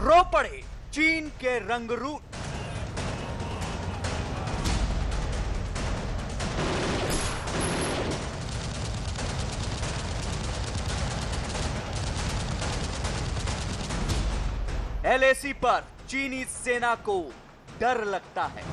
रो पड़े चीन के रंगरूट। एलएसी पर चीनी सेना को डर लगता है।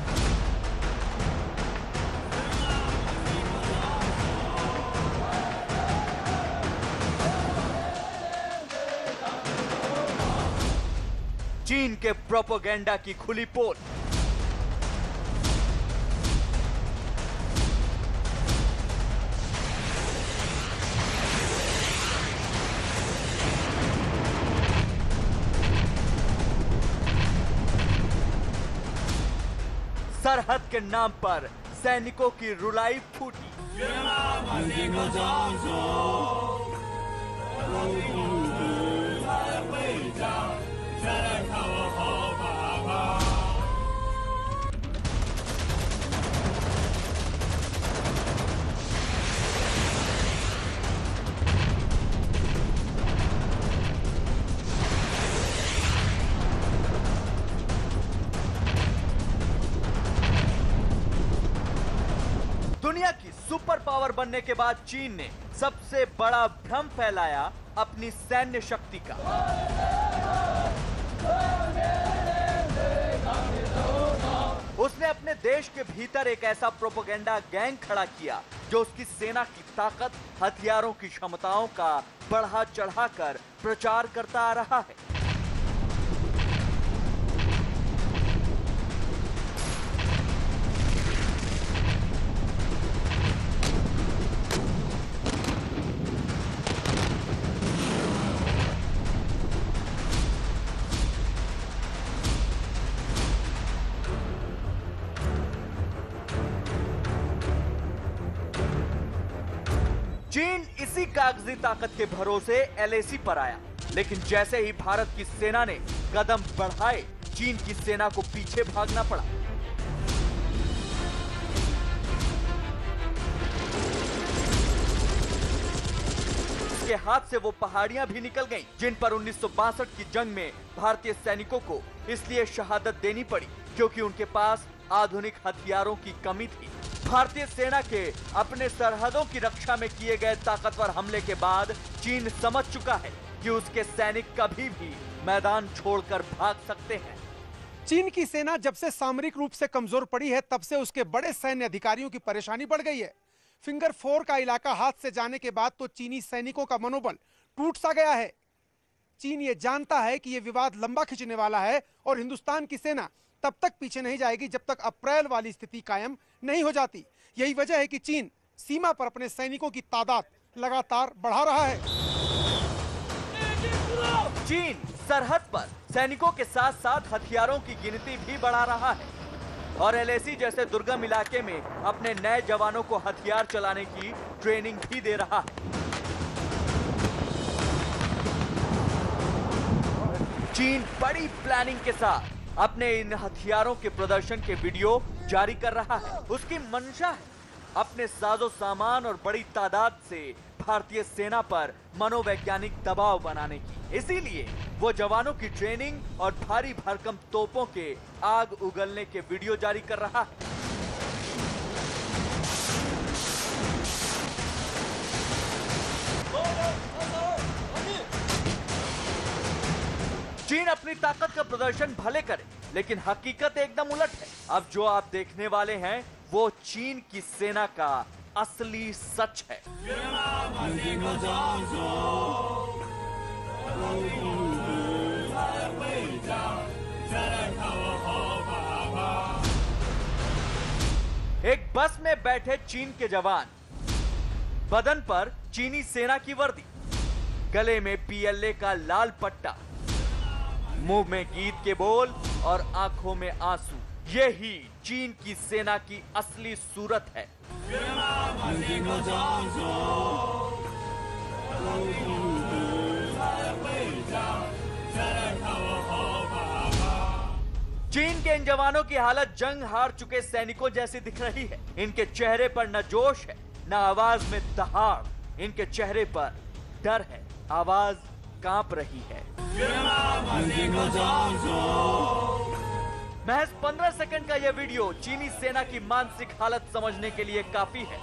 चीन के प्रोपेगेंडा की खुली पोल। सरहद के नाम पर सैनिकों की रुलाई फूटी। दुनिया की सुपर पावर बनने के बाद चीन ने सबसे बड़ा भ्रम फैलाया अपनी सैन्य शक्ति का। उसने अपने देश के भीतर एक ऐसा प्रोपेगेंडा गैंग खड़ा किया जो उसकी सेना की ताकत, हथियारों की क्षमताओं का बढ़ा चढ़ाकर प्रचार करता आ रहा है। चीन इसी कागजी ताकत के भरोसे एलएसी पर आया, लेकिन जैसे ही भारत की सेना ने कदम बढ़ाए, चीन की सेना को पीछे भागना पड़ा। उसके हाथ से वो पहाड़ियां भी निकल गईं, जिन पर 1962 की जंग में भारतीय सैनिकों को इसलिए शहादत देनी पड़ी क्योंकि उनके पास आधुनिक हथियारों की कमी थी। भारतीय सेना के अपने सरहदों की रक्षा में किए गए ताकतवर हमले के बाद चीन समझ चुका है कि उसके सैनिक कभी भी मैदान छोड़कर भाग सकते हैं। चीन की सेना जब से सामरिक रूप से कमजोर पड़ी है, तब से उसके बड़े सैन्य अधिकारियों की परेशानी बढ़ गई है। फिंगर 4 का इलाका हाथ से जाने के बाद तो चीनी सैनिकों का मनोबल टूट सा गया है। चीन ये जानता है कि यह विवाद लंबा खिंचने वाला है और हिंदुस्तान की सेना तब तक पीछे नहीं जाएगी जब तक अप्रैल वाली स्थिति कायम नहीं हो जाती। यही वजह है कि चीन सीमा पर अपने सैनिकों की तादाद लगातार बढ़ा रहा है। चीन सरहद पर सैनिकों के साथ साथ हथियारों की गिनती भी बढ़ा रहा है और एलएसी जैसे दुर्गम इलाके में अपने नए जवानों को हथियार चलाने की ट्रेनिंग भी दे रहा है। चीन बड़ी प्लानिंग के साथ अपने इन हथियारों के प्रदर्शन के वीडियो जारी कर रहा है। उसकी मंशा है अपने साजो सामान और बड़ी तादाद से भारतीय सेना पर मनोवैज्ञानिक दबाव बनाने की। इसीलिए वो जवानों की ट्रेनिंग और भारी भरकम तोपों के आग उगलने के वीडियो जारी कर रहा है। चीन अपनी ताकत का प्रदर्शन भले करे, लेकिन हकीकत एकदम उलट है। अब जो आप देखने वाले हैं वो चीन की सेना का असली सच है। एक बस में बैठे चीन के जवान, बदन पर चीनी सेना की वर्दी, गले में पीएलए का लाल पट्टा, मुंह में गीत के बोल और आंखों में आंसू। यही चीन की सेना की असली सूरत है। चीन के इन जवानों की हालत जंग हार चुके सैनिकों जैसी दिख रही है। इनके चेहरे पर न जोश है, न आवाज में दहाड़। इनके चेहरे पर डर है, आवाज कांप रही है। महज 15 सेकंड का यह वीडियो चीनी सेना की मानसिक हालत समझने के लिए काफी है।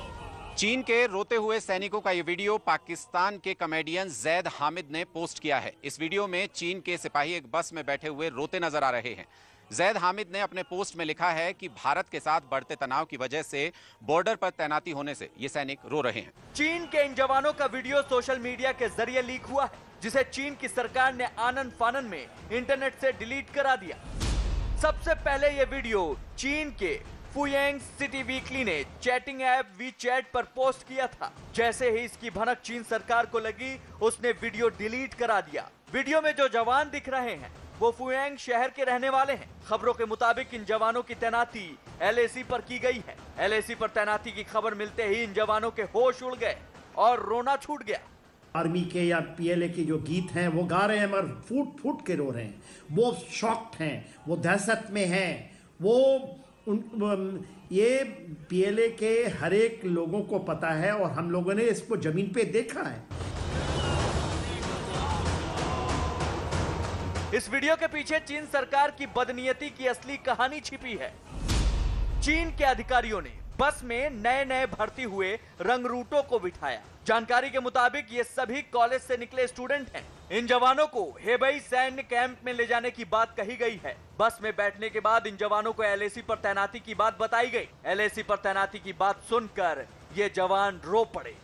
चीन के रोते हुए सैनिकों का यह वीडियो पाकिस्तान के कॉमेडियन जैद हामिद ने पोस्ट किया है। इस वीडियो में चीन के सिपाही एक बस में बैठे हुए रोते नजर आ रहे हैं। जैद हामिद ने अपने पोस्ट में लिखा है कि भारत के साथ बढ़ते तनाव की वजह से बॉर्डर पर तैनाती होने से ये सैनिक रो रहे हैं। चीन के इन जवानों का वीडियो सोशल मीडिया के जरिए लीक हुआ है, जिसे चीन की सरकार ने आनन फानन में इंटरनेट से डिलीट करा दिया। सबसे पहले यह वीडियो चीन के फुयांग सिटी वीकली ने चैटिंग ऐप वीचैट पर पोस्ट किया था। जैसे ही इसकी भनक चीन सरकार को लगी, उसने वीडियो डिलीट करा दिया। वीडियो में जो जवान दिख रहे हैं वो फुयांग शहर के रहने वाले हैं। खबरों के मुताबिक इन जवानों की तैनाती LAC पर की गई है। LAC पर तैनाती की खबर मिलते ही इन जवानों के होश उड़ गए और रोना छूट गया। आर्मी के या PLA के जो गीत हैं वो गा रहे हैं, मगर फूट फूट के रो रहे हैं। वो शॉक्ड हैं, वो दहशत में हैं। ये PLA के हर एक लोगों को पता है और हम लोगों ने इसको जमीन पे देखा है। इस वीडियो के पीछे चीन सरकार की बदनीयती की असली कहानी छिपी है। चीन के अधिकारियों ने बस में नए नए भर्ती हुए रंगरूटों को बिठाया। जानकारी के मुताबिक ये सभी कॉलेज से निकले स्टूडेंट हैं। इन जवानों को हेबई सैन्य कैंप में ले जाने की बात कही गई है। बस में बैठने के बाद इन जवानों को LAC पर तैनाती की बात बताई गई। LAC पर तैनाती की बात सुनकर ये जवान रो पड़े।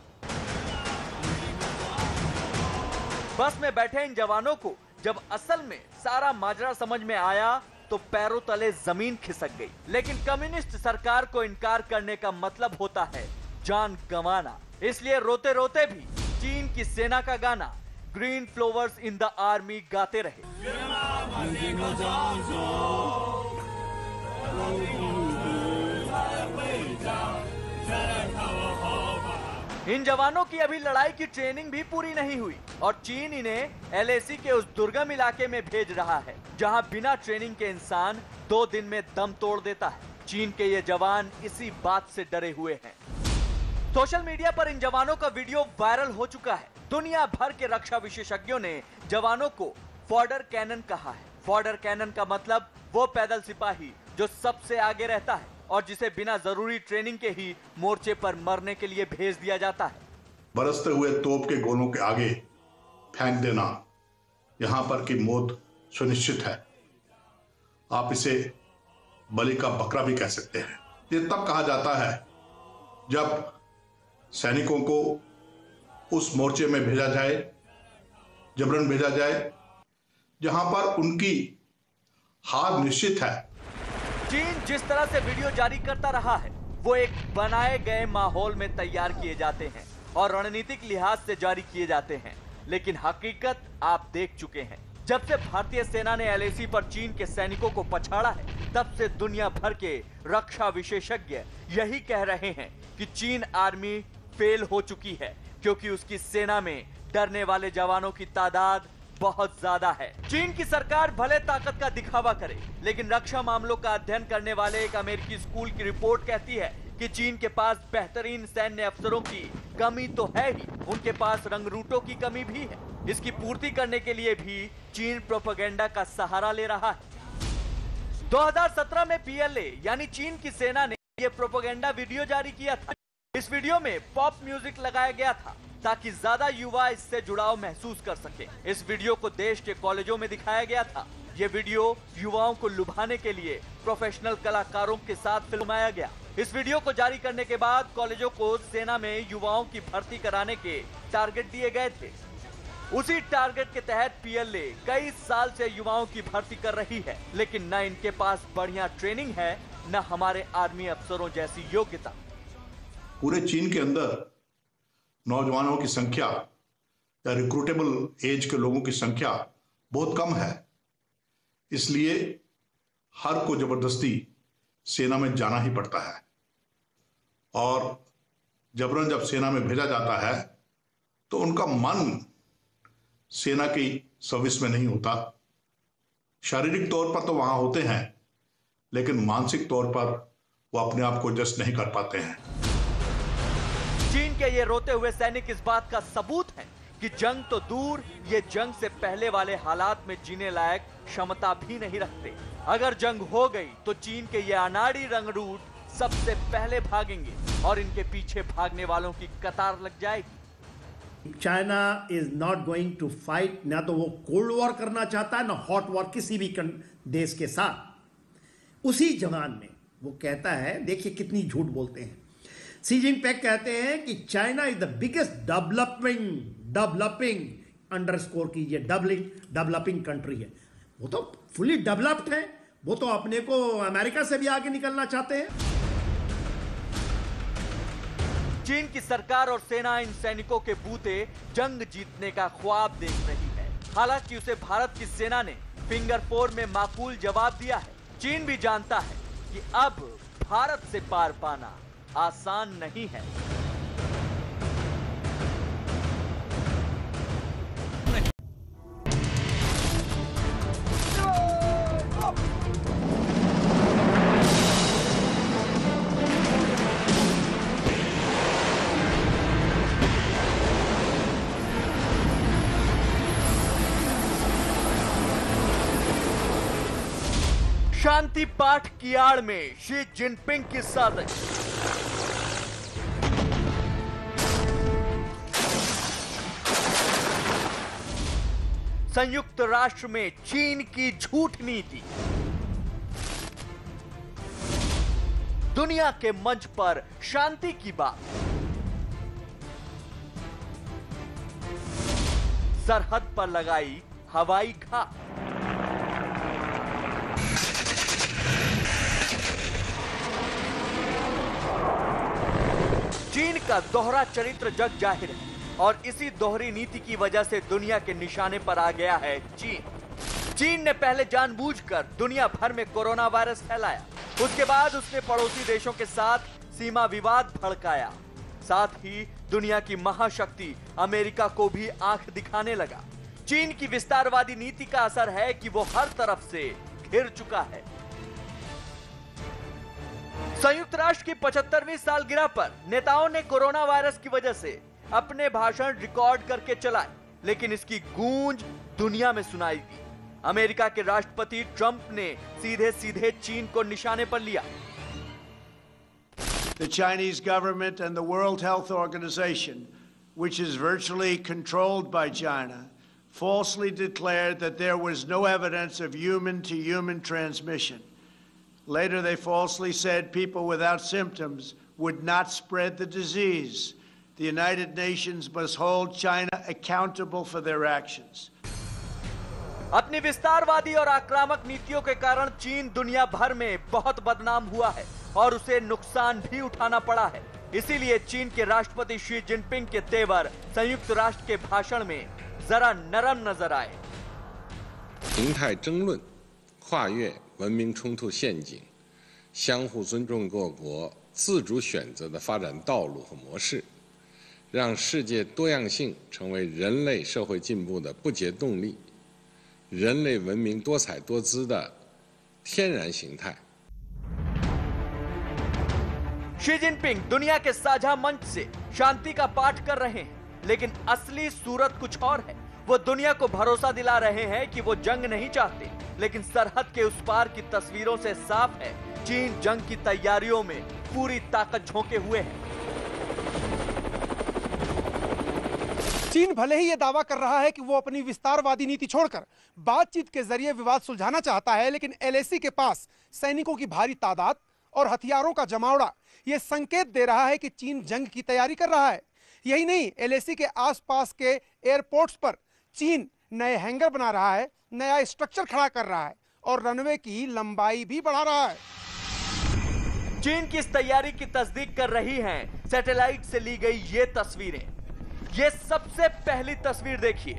बस में बैठे इन जवानों को जब असल में सारा माजरा समझ में आया तो पैरों तले जमीन खिसक गई। लेकिन कम्युनिस्ट सरकार को इनकार करने का मतलब होता है जान गंवाना। इसलिए रोते रोते भी चीन की सेना का गाना green flowers in the army गाते रहे। इन जवानों की अभी लड़ाई की ट्रेनिंग भी पूरी नहीं हुई और चीन इन्हें LAC के उस दुर्गम इलाके में भेज रहा है जहां बिना ट्रेनिंग के इंसान 2 दिन में दम तोड़ देता है। चीन के ये जवान इसी बात से डरे हुए हैं। सोशल मीडिया पर इन जवानों का वीडियो वायरल हो चुका है। दुनिया भर के रक्षा विशेषज्ञों ने जवानों को फॉडर कैनन कहा है। फॉडर कैनन का मतलब वो पैदल सिपाही जो सबसे आगे रहता है और जिसे बिना जरूरी ट्रेनिंग के ही मोर्चे पर मरने के लिए भेज दिया जाता है। बरसते हुए तोप के गोलों के आगे फेंक देना, यहां पर की मौत सुनिश्चित है। आप इसे बलि का बकरा भी कह सकते हैं। ये तब कहा जाता है जब सैनिकों को उस मोर्चे में भेजा जाए, जबरन भेजा जाए, जहां पर उनकी हार निश्चित है। चीन जिस तरह से वीडियो जारी करता रहा है वो एक बनाए गए माहौल में तैयार किए जाते हैं और रणनीतिक लिहाज से जारी किए जाते हैं। लेकिन हकीकत आप देख चुके हैं। जब से भारतीय सेना ने LAC पर चीन के सैनिकों को पछाड़ा है, तब से दुनिया भर के रक्षा विशेषज्ञ यही कह रहे हैं कि चीन आर्मी फेल हो चुकी है, क्योंकि उसकी सेना में डरने वाले जवानों की तादाद बहुत ज्यादा है। चीन की सरकार भले ताकत का दिखावा करे, लेकिन रक्षा मामलों का अध्ययन करने वाले एक अमेरिकी स्कूल की रिपोर्ट कहती है कि चीन के पास बेहतरीन सैन्य अफसरों की कमी तो है ही, उनके पास रंगरूटों की कमी भी है। इसकी पूर्ति करने के लिए भी चीन प्रोपेगेंडा का सहारा ले रहा है। 2017 में PLA यानी चीन की सेना ने यह प्रोपेगेंडा वीडियो जारी किया था। इस वीडियो में पॉप म्यूजिक लगाया गया था ताकि ज्यादा युवा इससे जुड़ाव महसूस कर सके। इस वीडियो को देश के कॉलेजों में दिखाया गया था। ये वीडियो युवाओं को लुभाने के लिए प्रोफेशनल कलाकारों के साथ फिल्माया गया। इस वीडियो को जारी करने के बाद कॉलेजों को सेना में युवाओं की भर्ती कराने के टारगेट दिए गए थे। उसी टारगेट के तहत PLA कई साल से युवाओं की भर्ती कर रही है, लेकिन न इनके पास बढ़िया ट्रेनिंग है, न हमारे आर्मी अफसरों जैसी योग्यता। पूरे चीन के अंदर नौजवानों की संख्या या रिक्रूटेबल एज के लोगों की संख्या बहुत कम है। इसलिए हर को जबरदस्ती सेना में जाना ही पड़ता है और जबरन जब सेना में भेजा जाता है तो उनका मन सेना की सर्विस में नहीं होता। शारीरिक तौर पर तो वहां होते हैं, लेकिन मानसिक तौर पर वो अपने आप को एडजस्ट नहीं कर पाते हैं। चीन के ये रोते हुए सैनिक इस बात का सबूत है कि जंग तो दूर, ये जंग से पहले वाले हालात में जीने लायक क्षमता भी नहीं रखते। अगर जंग हो गई तो चीन के ये अनाड़ी रंगरूट सबसे पहले भागेंगे और इनके पीछे भागने वालों की कतार लग जाएगी। China is not going to fight, ना तो वो कोल्ड वॉर करना चाहता है ना हॉट वॉर किसी भी देश के साथ। उसी जवान में वो कहता है, देखिए कितनी झूठ बोलते हैं। शी जिनपिंग कहते हैं कि China is the biggest developing underscore कीजिए, डेवलपिंग कंट्री है। वो तो फुली डेवलप्ड है, वो तो अपने को अमेरिका से भी आगे निकलना चाहते हैं। चीन की सरकार और सेना इन सैनिकों के बूते जंग जीतने का ख्वाब देख रही है। हालांकि उसे भारत की सेना ने फिंगर 4 में माकूल जवाब दिया है। चीन भी जानता है कि अब भारत से पार पाना आसान नहीं है। शांति पाठ की आड़ में शी जिनपिंग की साजिश। संयुक्त राष्ट्र में चीन की झूठ नीति। दुनिया के मंच पर शांति की बात। सरहद पर लगाई हवाई घात। चीन का दोहरा चरित्र जग जाहिर है और इसी दोहरी नीति की वजह से दुनिया के निशाने पर आ गया है चीन ने पहले जानबूझकर दुनिया भर में कोरोना वायरस फैलाया। उसके बाद उसने पड़ोसी देशों के साथ सीमा विवाद भड़काया। साथ ही दुनिया की महाशक्ति अमेरिका को भी आंख दिखाने लगा। चीन की विस्तारवादी नीति का असर है कि वो हर तरफ से घिर चुका है। संयुक्त राष्ट्र की 75वीं सालगिरह पर नेताओं ने कोरोना वायरस की वजह से अपने भाषण रिकॉर्ड करके चलाए, लेकिन इसकी गूंज दुनिया में सुनाई दी। अमेरिका के राष्ट्रपति ट्रंप ने सीधे सीधे चीन को निशाने पर लिया। The Chinese government and the World Health Organization, which is virtually controlled by China, falsely declared that there was no evidence of human-to-human transmission. Later, they falsely said people without symptoms would not spread the disease. The United Nations must hold China accountable for their actions. अपनी विस्तारवादी और आक्रामक नीतियों के कारण चीन दुनिया भर में बहुत बदनाम हुआ है और उसे नुकसान भी उठाना पड़ा है। इसीलिए चीन के राष्ट्रपति शी जिनपिंग के तेवर संयुक्त राष्ट्र के भाषण में जरा नरम नजर आए। 形态争论跨越文明冲突陷阱，相互尊重各国自主选择的发展道路和模式，让世界多样性成为人类社会进步的不竭动力，人类文明多彩多姿的天然形态。 शी जिनपिंग दुनिया के साझा मंच से शांति का पाठ कर रहे हैं, लेकिन असली सूरत कुछ और है। वो दुनिया को भरोसा दिला रहे हैं कि वो जंग नहीं चाहते, लेकिन सरहद के उस पार की तस्वीरों से साफ है चीन जंग की तैयारियों में पूरी ताकत झोंके हुए है। चीन भले ही यह दावा कर रहा है कि वो अपनी विस्तारवादी नीति छोड़कर बातचीत के जरिए विवाद सुलझाना चाहता है, लेकिन एलएसी के पास सैनिकों की भारी तादाद और हथियारों का जमावड़ा यह संकेत दे रहा है कि चीन जंग की तैयारी कर रहा है। यही नहीं, एलएसी के आसपास के एयरपोर्ट्स पर चीन नए हैंगर बना रहा है, नया स्ट्रक्चर खड़ा कर रहा है और रनवे की लंबाई भी बढ़ा रहा है। चीन की इस तैयारी की तस्दीक कर रही हैं सैटेलाइट से ली गई ये तस्वीरें। ये सबसे पहली तस्वीर देखिए।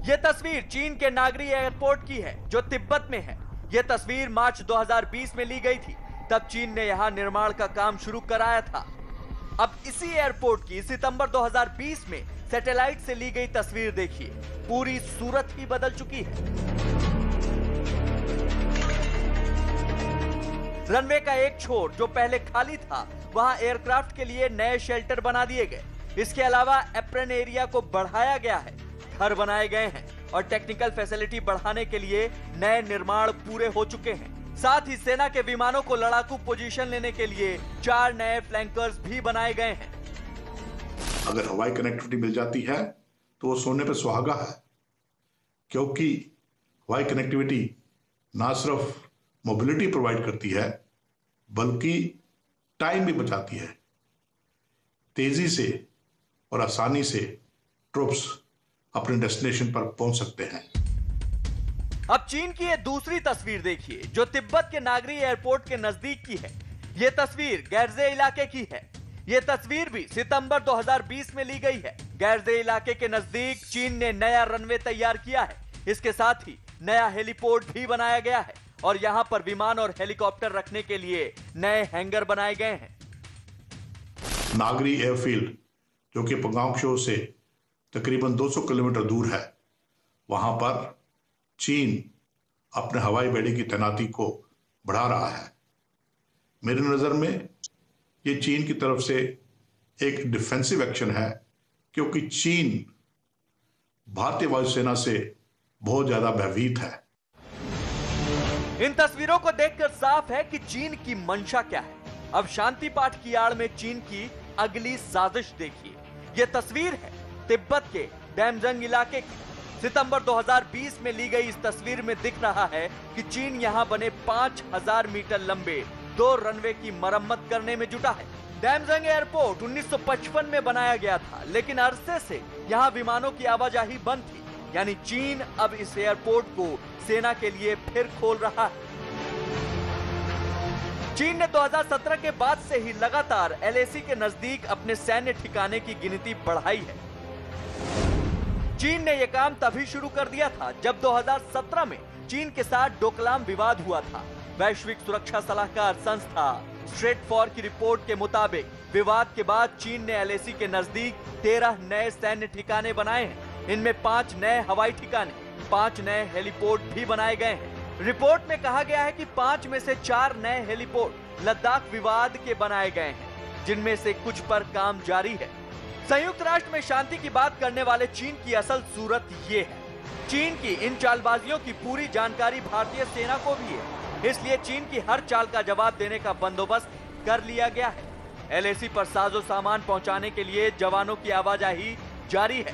ये तस्वीर चीन के नागरी एयरपोर्ट की है जो तिब्बत में है। ये तस्वीर मार्च 2020 में ली गई थी। तब चीन ने यहां निर्माण का काम शुरू कराया था। अब इसी एयरपोर्ट की सितंबर 2020 में सैटेलाइट से ली गई तस्वीर देखिए। पूरी सूरत ही बदल चुकी है। रनवे का एक छोर जो पहले खाली था, वहां एयरक्राफ्ट के लिए नए शेल्टर बना दिए गए। इसके अलावा एप्रन एरिया को बढ़ाया गया है, घर बनाए गए हैं और टेक्निकल फैसिलिटी बढ़ाने के लिए नए निर्माण पूरे हो चुके हैं। साथ ही सेना के विमानों को लड़ाकू पोजीशन लेने के लिए 4 नए फ्लैंकर्स भी बनाए गए हैं। अगर हवाई कनेक्टिविटी मिल जाती है तो वो सोने पे सुहागा है, क्योंकि हवाई कनेक्टिविटी ना सिर्फ मोबिलिटी प्रोवाइड करती है बल्कि टाइम भी बचाती है। तेजी से और आसानी से ट्रूप्स अपने डेस्टिनेशन पर पहुंच सकते हैं। अब चीन की ये दूसरी तस्वीर देखिए जो तिब्बत के नागरी एयरपोर्ट के नजदीक की है। ये तस्वीर गैरजे इलाके की है। ये तस्वीर भी सितंबर 2020 में ली गई है। गैरजे इलाके के नजदीक चीन ने नया रनवे तैयार किया है। इसके साथ ही नया हेलीपोर्ट भी बनाया गया है और यहां पर विमान और हेलीकॉप्टर रखने के लिए नए हैंगर बनाए गए हैं। नागरी एयरफील्ड जो कि पंगांगशो से तकरीबन 200 किलोमीटर दूर है, वहां पर चीन अपने हवाई बेड़े की तैनाती को बढ़ा रहा है। मेरी नजर में ये चीन की तरफ से एक डिफेंसिव एक्शन है, क्योंकि चीन भारतीय वायुसेना से बहुत ज्यादा भयभीत है। इन तस्वीरों को देखकर साफ है कि चीन की मंशा क्या है। अब शांति पाठ की आड़ में चीन की अगली साजिश देखिए। यह तस्वीर है तिब्बत के डैमजंग इलाके की। सितंबर 2020 में ली गई इस तस्वीर में दिख रहा है कि चीन यहां बने 5000 मीटर लंबे 2 रनवे की मरम्मत करने में जुटा है। डैमजंग एयरपोर्ट 1955 में बनाया गया था, लेकिन अरसे से यहां विमानों की आवाजाही बंद थी। यानी चीन अब इस एयरपोर्ट को सेना के लिए फिर खोल रहा है। चीन ने 2017 के बाद से ही लगातार एलएसी के नजदीक अपने सैन्य ठिकाने की गिनती बढ़ाई है। चीन ने यह काम तभी शुरू कर दिया था जब 2017 में चीन के साथ डोकलाम विवाद हुआ था। वैश्विक सुरक्षा सलाहकार संस्था स्ट्रेटफॉर की रिपोर्ट के मुताबिक विवाद के बाद चीन ने एलएसी के नजदीक 13 नए सैन्य ठिकाने बनाए हैं। इनमें 5 नए हवाई ठिकाने, 5 नए हेलीपोर्ट भी बनाए गए हैं। रिपोर्ट में कहा गया है कि 5 में से 4 नए हेलीपोर्ट लद्दाख विवाद के बनाए गए हैं, जिनमें से कुछ पर काम जारी है। संयुक्त राष्ट्र में शांति की बात करने वाले चीन की असल सूरत ये है। चीन की इन चालबाजियों की पूरी जानकारी भारतीय सेना को भी है, इसलिए चीन की हर चाल का जवाब देने का बंदोबस्त कर लिया गया है। एलएसी पर साजो सामान पहुंचाने के लिए जवानों की आवाजाही जारी है।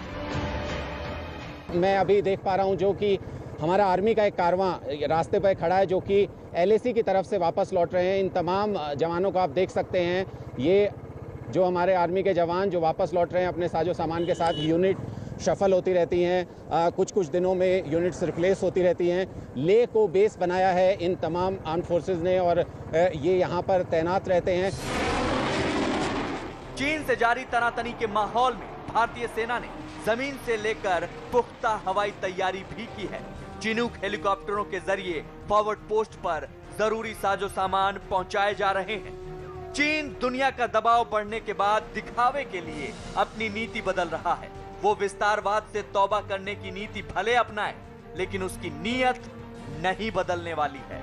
मैं अभी देख पा रहा हूं जो कि हमारा आर्मी का एक कारवां रास्ते पर खड़ा है जो कि एलएसी की तरफ से वापस लौट रहे हैं। इन तमाम जवानों को आप देख सकते हैं। ये जो हमारे आर्मी के जवान जो वापस लौट रहे हैं अपने साजो सामान के साथ। यूनिट शफल होती रहती हैं, कुछ कुछ दिनों में यूनिट्स रिप्लेस होती रहती हैं। लेह को बेस बनाया है इन तमाम आर्म्ड फोर्सेस ने और ये यहाँ पर तैनात रहते हैं। चीन से जारी तनातनी के माहौल में भारतीय सेना ने जमीन से लेकर पुख्ता हवाई तैयारी भी की है। चिनूक हेलीकॉप्टरों के जरिए फॉरवर्ड पोस्ट पर जरूरी साजो सामान पहुंचाए जा रहे हैं। चीन दुनिया का दबाव बढ़ने के बाद दिखावे के लिए अपनी नीति बदल रहा है। वो विस्तारवाद से तौबा करने की नीति भले अपनाए, लेकिन उसकी नीयत नहीं बदलने वाली है।